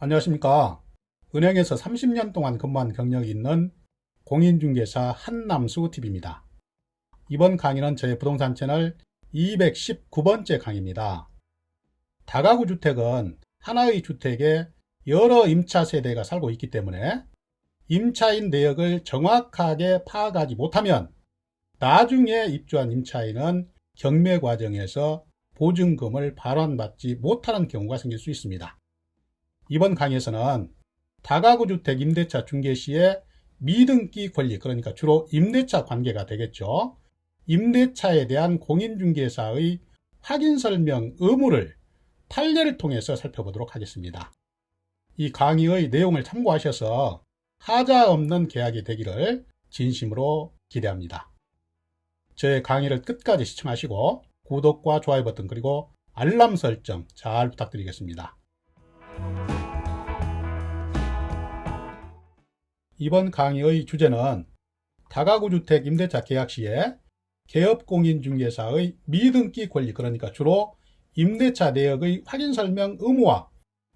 안녕하십니까. 은행에서 30년 동안 근무한 경력이 있는 공인중개사 한남수TV입니다. 이번 강의는 저의 부동산 채널 219번째 강의입니다. 다가구 주택은 하나의 주택에 여러 임차 세대가 살고 있기 때문에 임차인 내역을 정확하게 파악하지 못하면 나중에 입주한 임차인은 경매 과정에서 보증금을 반환받지 못하는 경우가 생길 수 있습니다. 이번 강의에서는 다가구 주택 임대차 중개 시의 미등기 권리, 그러니까 주로 임대차 관계가 되겠죠. 임대차에 대한 공인중개사의 확인 설명 의무를 판례를 통해서 살펴보도록 하겠습니다. 이 강의의 내용을 참고하셔서 하자 없는 계약이 되기를 진심으로 기대합니다. 저의 강의를 끝까지 시청하시고 구독과 좋아요 버튼 그리고 알람 설정 잘 부탁드리겠습니다. 이번 강의의 주제는 다가구 주택 임대차 계약 시에 개업공인중개사의 미등기 권리, 그러니까 주로 임대차 내역의 확인 설명 의무와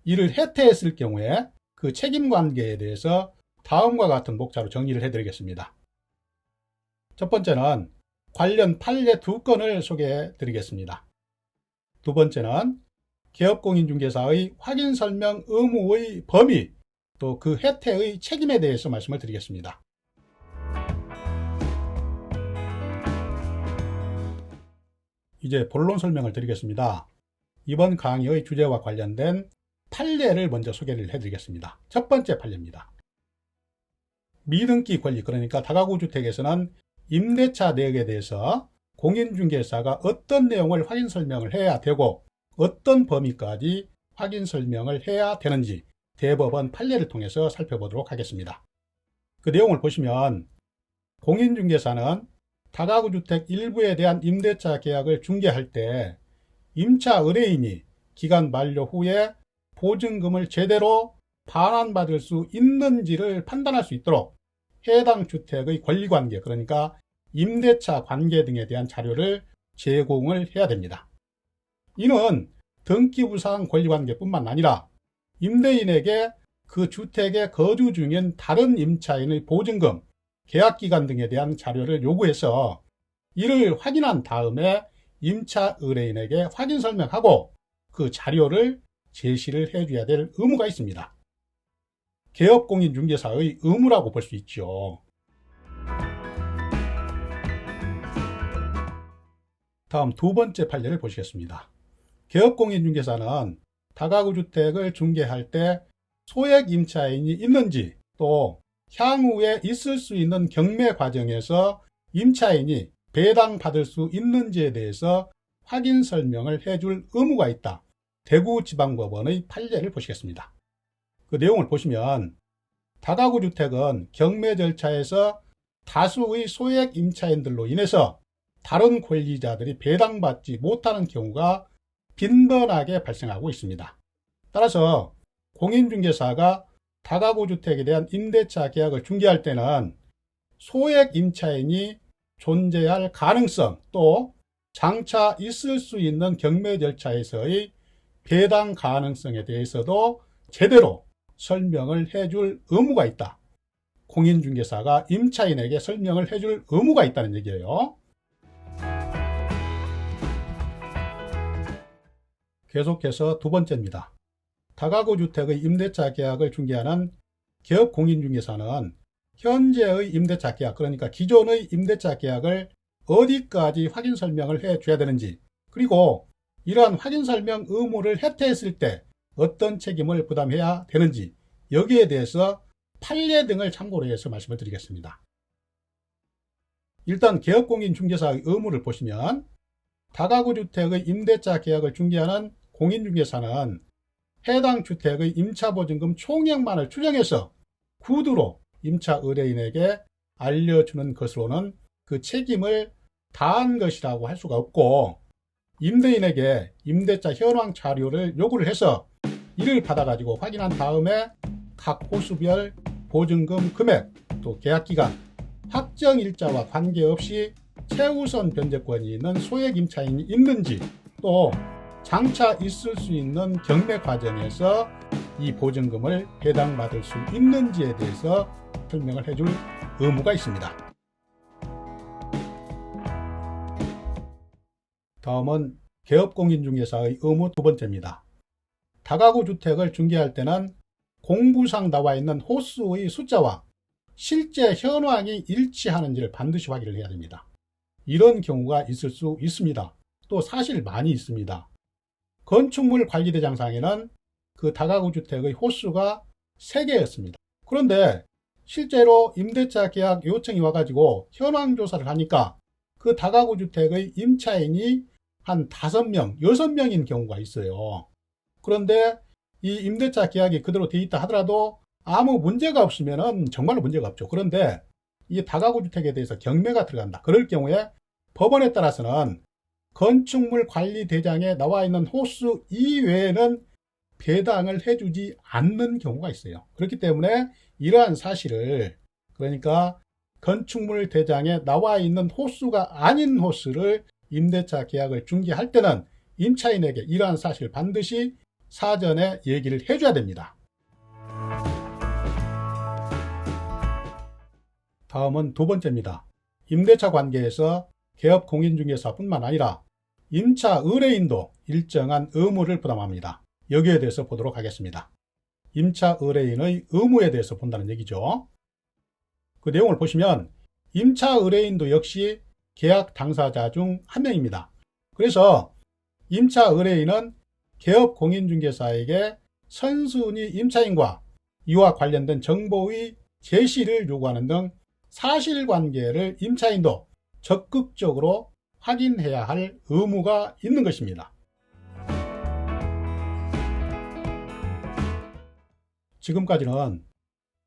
이를 해태했을 경우에 그 책임관계에 대해서 다음과 같은 목차로 정리를 해드리겠습니다. 첫 번째는 관련 판례 2건을 소개해 드리겠습니다. 두 번째는 개업공인중개사의 확인 설명 의무의 범위, 또 그 혜택의 책임에 대해서 말씀을 드리겠습니다. 이제 본론 설명을 드리겠습니다. 이번 강의의 주제와 관련된 판례를 먼저 소개를 해드리겠습니다. 첫 번째 판례입니다. 미등기 권리, 그러니까 다가구 주택에서는 임대차 내역에 대해서 공인중개사가 어떤 내용을 확인 설명을 해야 되고 어떤 범위까지 확인 설명을 해야 되는지 대법원 판례를 통해서 살펴보도록 하겠습니다. 그 내용을 보시면 공인중개사는 다가구 주택 일부에 대한 임대차 계약을 중개할 때 임차 의뢰인이 기간 만료 후에 보증금을 제대로 반환받을 수 있는지를 판단할 수 있도록 해당 주택의 권리관계, 그러니까 임대차 관계 등에 대한 자료를 제공을 해야 됩니다. 이는 등기부상 권리관계뿐만 아니라 임대인에게 그 주택에 거주 중인 다른 임차인의 보증금, 계약기간 등에 대한 자료를 요구해서 이를 확인한 다음에 임차 의뢰인에게 확인 설명하고 그 자료를 제시를 해줘야 될 의무가 있습니다. 개업공인중개사의 의무라고 볼 수 있죠. 다음 두 번째 판례를 보시겠습니다. 개업공인중개사는 다가구 주택을 중개할 때 소액 임차인이 있는지, 또 향후에 있을 수 있는 경매 과정에서 임차인이 배당받을 수 있는지에 대해서 확인 설명을 해줄 의무가 있다. 대구지방법원의 판례를 보시겠습니다. 그 내용을 보시면 다가구 주택은 경매 절차에서 다수의 소액 임차인들로 인해서 다른 권리자들이 배당받지 못하는 경우가 빈번하게 발생하고 있습니다. 따라서 공인중개사가 다가구 주택에 대한 임대차 계약을 중개할 때는 소액 임차인이 존재할 가능성, 또 장차 있을 수 있는 경매 절차에서의 배당 가능성에 대해서도 제대로 설명을 해줄 의무가 있다. 공인중개사가 임차인에게 설명을 해줄 의무가 있다는 얘기예요. 계속해서 두 번째입니다. 다가구 주택의 임대차 계약을 중개하는 개업공인중개사는 현재의 임대차 계약, 그러니까 기존의 임대차 계약을 어디까지 확인 설명을 해줘야 되는지, 그리고 이러한 확인 설명 의무를 해태했을 때 어떤 책임을 부담해야 되는지, 여기에 대해서 판례 등을 참고로 해서 말씀을 드리겠습니다. 일단 개업공인중개사의 의무를 보시면 다가구 주택의 임대차 계약을 중개하는 공인중개사는 해당 주택의 임차보증금 총액만을 추정해서 구두로 임차 의뢰인에게 알려주는 것으로는 그 책임을 다한 것이라고 할 수가 없고, 임대인에게 임대차 현황 자료를 요구를 해서 이를 받아가지고 확인한 다음에 각 호수별 보증금 금액, 또 계약기간, 확정일자와 관계없이 최우선 변제권이 있는 소액 임차인이 있는지, 또 장차 있을 수 있는 경매 과정에서 이 보증금을 배당받을 수 있는지에 대해서 설명을 해줄 의무가 있습니다. 다음은 개업공인중개사의 의무 두 번째입니다. 다가구 주택을 중개할 때는 공부상 나와 있는 호수의 숫자와 실제 현황이 일치하는지를 반드시 확인을 해야 됩니다. 이런 경우가 있을 수 있습니다. 또 사실 많이 있습니다. 건축물 관리대장상에는 그 다가구 주택의 호수가 3개였습니다. 그런데 실제로 임대차 계약 요청이 와가지고 현황 조사를 하니까 그 다가구 주택의 임차인이 한 5명, 6명인 경우가 있어요. 그런데 이 임대차 계약이 그대로 돼 있다 하더라도 아무 문제가 없으면 정말로 문제가 없죠. 그런데 이 다가구 주택에 대해서 경매가 들어간다. 그럴 경우에 법원에 따라서는 건축물 관리대장에 나와 있는 호수 이외에는 배당을 해주지 않는 경우가 있어요. 그렇기 때문에 이러한 사실을, 그러니까 건축물 대장에 나와 있는 호수가 아닌 호수를 임대차 계약을 중개할 때는 임차인에게 이러한 사실을 반드시 사전에 얘기를 해줘야 됩니다. 다음은 두 번째입니다. 임대차 관계에서 개업공인중개사뿐만 아니라 임차 의뢰인도 일정한 의무를 부담합니다. 여기에 대해서 보도록 하겠습니다. 임차 의뢰인의 의무에 대해서 본다는 얘기죠. 그 내용을 보시면 임차 의뢰인도 역시 계약 당사자 중 한 명입니다. 그래서 임차 의뢰인은 개업공인중개사에게 선순위 임차인과 이와 관련된 정보의 제시를 요구하는 등 사실관계를 임차인도 적극적으로 확인해야 할 의무가 있는 것입니다. 지금까지는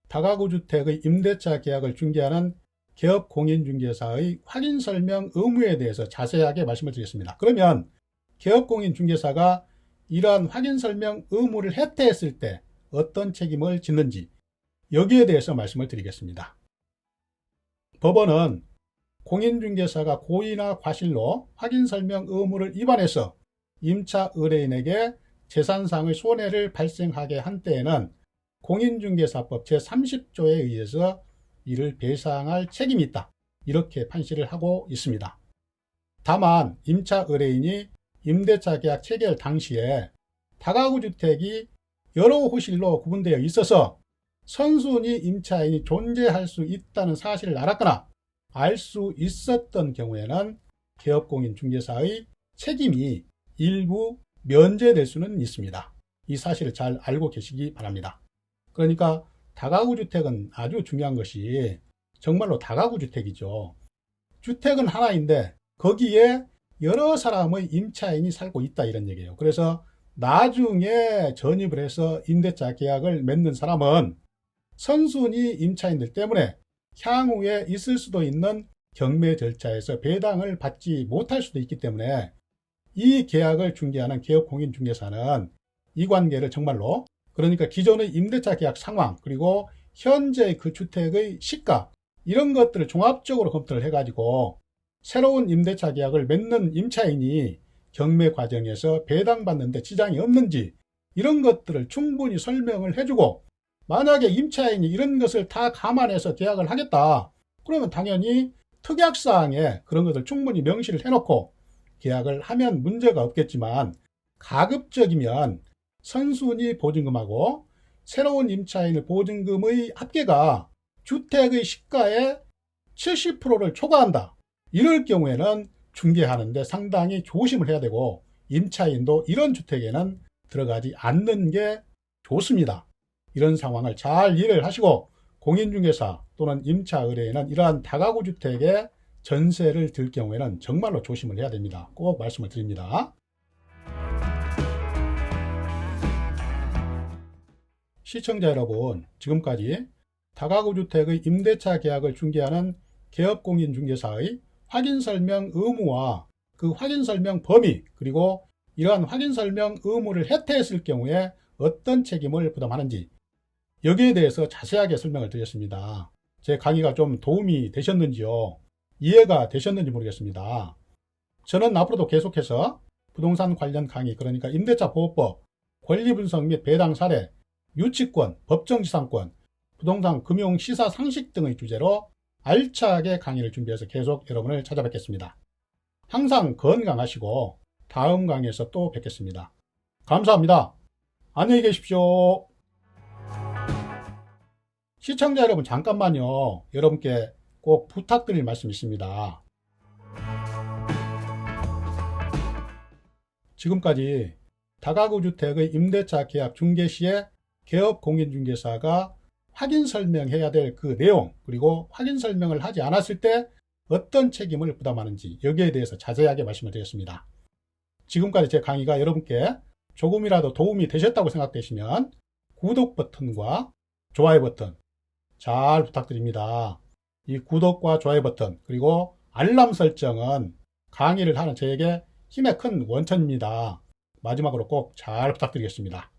다가구 주택의 임대차 계약을 중개하는 개업공인중개사의 확인설명 의무에 대해서 자세하게 말씀을 드렸습니다. 그러면 개업공인중개사가 이러한 확인설명 의무를 해태했을 때 어떤 책임을 짓는지 여기에 대해서 말씀을 드리겠습니다. 법원은 공인중개사가 고의나 과실로 확인설명 의무를 위반해서 임차 의뢰인에게 재산상의 손해를 발생하게 한 때에는 공인중개사법 제30조에 의해서 이를 배상할 책임이 있다. 이렇게 판시를 하고 있습니다. 다만 임차 의뢰인이 임대차 계약 체결 당시에 다가구 주택이 여러 호실로 구분되어 있어서 선순위 임차인이 존재할 수 있다는 사실을 알았거나 알 수 있었던 경우에는 개업공인중개사의 책임이 일부 면제될 수는 있습니다. 이 사실을 잘 알고 계시기 바랍니다. 그러니까 다가구 주택은 아주 중요한 것이 정말로 다가구 주택이죠. 주택은 하나인데 거기에 여러 사람의 임차인이 살고 있다 이런 얘기예요. 그래서 나중에 전입을 해서 임대차 계약을 맺는 사람은 선순위 임차인들 때문에 향후에 있을 수도 있는 경매 절차에서 배당을 받지 못할 수도 있기 때문에 이 계약을 중개하는 개업공인중개사는 이 관계를 정말로, 그러니까 기존의 임대차 계약 상황 그리고 현재 그 주택의 시가 이런 것들을 종합적으로 검토를 해가지고 새로운 임대차 계약을 맺는 임차인이 경매 과정에서 배당받는데 지장이 없는지 이런 것들을 충분히 설명을 해주고, 만약에 임차인이 이런 것을 다 감안해서 계약을 하겠다 그러면 당연히 특약사항에 그런 것을 충분히 명시를 해놓고 계약을 하면 문제가 없겠지만, 가급적이면 선순위 보증금하고 새로운 임차인의 보증금의 합계가 주택의 시가의 70%를 초과한다. 이럴 경우에는 중개하는데 상당히 조심을 해야 되고 임차인도 이런 주택에는 들어가지 않는 게 좋습니다. 이런 상황을 잘 이해를 하시고 공인중개사 또는 임차 의뢰인은 이러한 다가구 주택에 전세를 들 경우에는 정말로 조심을 해야 됩니다. 꼭 말씀을 드립니다. 시청자 여러분, 지금까지 다가구 주택의 임대차 계약을 중개하는 개업공인중개사의 확인설명 의무와 그 확인설명 범위, 그리고 이러한 확인설명 의무를 해태했을 경우에 어떤 책임을 부담하는지 여기에 대해서 자세하게 설명을 드렸습니다. 제 강의가 좀 도움이 되셨는지요? 이해가 되셨는지 모르겠습니다. 저는 앞으로도 계속해서 부동산 관련 강의, 그러니까 임대차 보호법, 권리분석 및 배당 사례, 유치권, 법정지상권, 부동산, 금융, 시사, 상식 등의 주제로 알차게 강의를 준비해서 계속 여러분을 찾아뵙겠습니다. 항상 건강하시고 다음 강의에서 또 뵙겠습니다. 감사합니다. 안녕히 계십시오. 시청자 여러분, 잠깐만요. 여러분께 꼭 부탁드릴 말씀이 있습니다. 지금까지 다가구 주택의 임대차 계약 중개 시에 개업 공인중개사가 확인 설명해야 될 그 내용, 그리고 확인 설명을 하지 않았을 때 어떤 책임을 부담하는지, 여기에 대해서 자세하게 말씀을 드렸습니다. 지금까지 제 강의가 여러분께 조금이라도 도움이 되셨다고 생각되시면 구독 버튼과 좋아요 버튼 잘 부탁드립니다. 이 구독과 좋아요 버튼, 그리고 알람 설정은 강의를 하는 저에게 힘의 큰 원천입니다. 마지막으로 꼭 잘 부탁드리겠습니다.